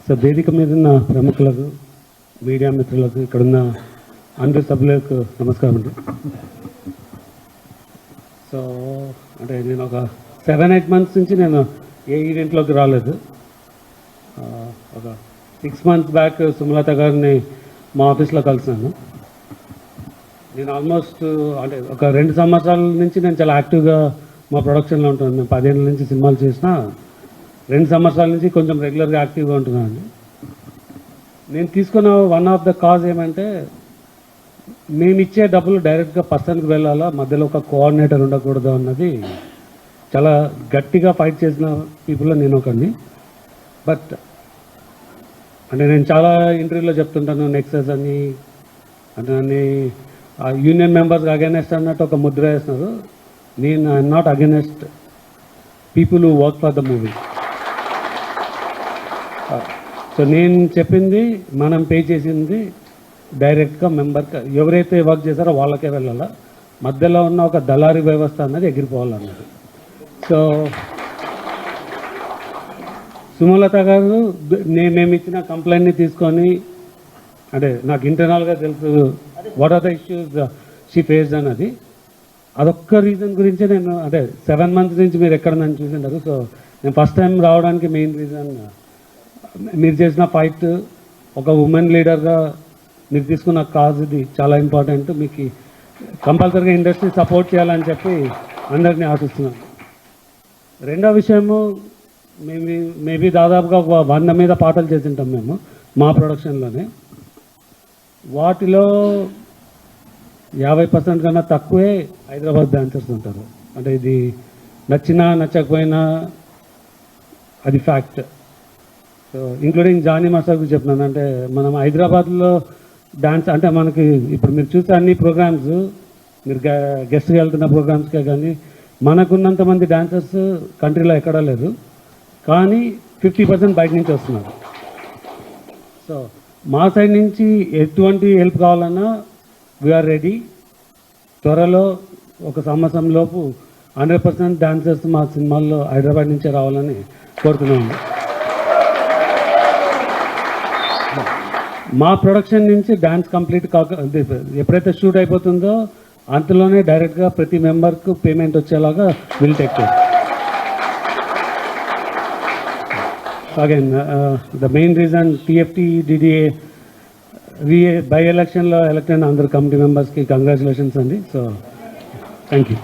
So వేదిక మీద ఉన్న ప్రముఖులకు, మీడియా మిత్రులకు, ఇక్కడున్న అందరి సభ్యులకు నమస్కారం అండి. సో అంటే నేను ఒక 7-8 months నుంచి నేను ఏ ఈవెంట్లోకి రాలేదు. ఒక 6 months బ్యాక్ సుమలత గారిని మా ఆఫీస్లో కలిసాను. నేను ఆల్మోస్ట్ అంటే ఒక 2 సంవత్సరాల నుంచి నేను చాలా యాక్టివ్గా మా ప్రొడక్షన్లో ఉంటాను. నేను 10 ఏళ్ళ నుంచి సినిమాలు చేసిన 2 సంవత్సరాల నుంచి కొంచెం రెగ్యులర్గా యాక్టివ్గా ఉంటున్నాను. నేను తీసుకున్న వన్ ఆఫ్ ద కాజ్ ఏమంటే, మేము ఇచ్చే డబ్బులు డైరెక్ట్గా పర్సన్కి వెళ్ళాలా, మధ్యలో ఒక కోఆర్డినేటర్ ఉండకూడదు అన్నది చాలా గట్టిగా ఫైట్ చేసిన పీపుల్లో నేను ఒకరిని. బట్ అంటే నేను చాలా ఇంటర్వ్యూలో చెప్తుంటాను, నెక్సెస్ అని అంటే నన్ను యూనియన్ మెంబర్స్కి అగెనెస్ట్ అన్నట్టు ఒక ముద్ర వేస్తున్నారు. నేను I'm not against people who work for the movie. So నేను చెప్పింది, మనం పే చేసింది డైరెక్ట్గా మెంబర్కి ఎవరైతే వర్క్ చేశారో వాళ్ళకే వెళ్ళాలా, మధ్యలో ఉన్న ఒక దళారీ వ్యవస్థ అన్నది ఎగిరిపోవాలన్నది. సో సుమలత గారు మేము ఇచ్చిన కంప్లైంట్ని తీసుకొని, అంటే నాకు ఇంటర్నల్గా తెలుసు what are the issues she faced అన్నది. అదొక్క రీజన్ గురించే నేను అంటే 7 months నుంచి మీరు ఎక్కడ నన్ను చూసింటారు. సో నేను ఫస్ట్ టైం రావడానికి మెయిన్ రీజన్ మీరు చేసిన ఫైట్, ఒక ఉమెన్ లీడర్గా మీరు తీసుకున్న కాజ్, ఇది చాలా ఇంపార్టెంట్. మీకు కంపల్సరీగా ఇండస్ట్రీ సపోర్ట్ చేయాలని చెప్పి అందరినీ ఆశిస్తున్నాను. రెండో విషయము, మేబీ దాదాపుగా ఒక 100 మీద పాటలు చేసింటాం మేము మా ప్రొడక్షన్లోనే. వాటిలో 50% కన్నా తక్కువే హైదరాబాద్ డాన్సర్స్ ఉంటారు. అంటే ఇది నచ్చినా నచ్చకపోయినా అది ఫ్యాక్ట్. సో ఇంక్లూడింగ్ జానీ మాస్టర్కి చెప్తున్నాను, అంటే మనం హైదరాబాద్లో డాన్స్ అంటే మనకి ఇప్పుడు మీరు చూసే అన్ని ప్రోగ్రామ్స్, మీరు గెస్ట్గా వెళ్తున్న ప్రోగ్రామ్స్కే కానీ మనకున్నంత మంది డాన్సర్స్ కంట్రీలో ఎక్కడా లేదు. కానీ 50% బయట నుంచి వస్తున్నారు. సో మా సైడ్ నుంచి ఎటువంటి హెల్ప్ కావాలన్నా వీఆర్ రెడీ. త్వరలో ఒక సంవత్సరంలోపు 100% డాన్సర్స్ మా సినిమాల్లో హైదరాబాద్ నుంచే రావాలని కోరుతున్నాము. మా ప్రొడక్షన్ నుంచి డాన్స్ కంప్లీట్ ఎప్పుడైతే షూట్ అయిపోతుందో అంతలోనే డైరెక్ట్గా ప్రతి మెంబర్కు పేమెంట్ వచ్చేలాగా will take care. Again the main reason TFT DDA by ఎలక్షన్లో ఎలక్ట్ అయిన అందరు కమిటీ మెంబర్స్కి కంగ్రాచులేషన్స్ అండి. So thank you.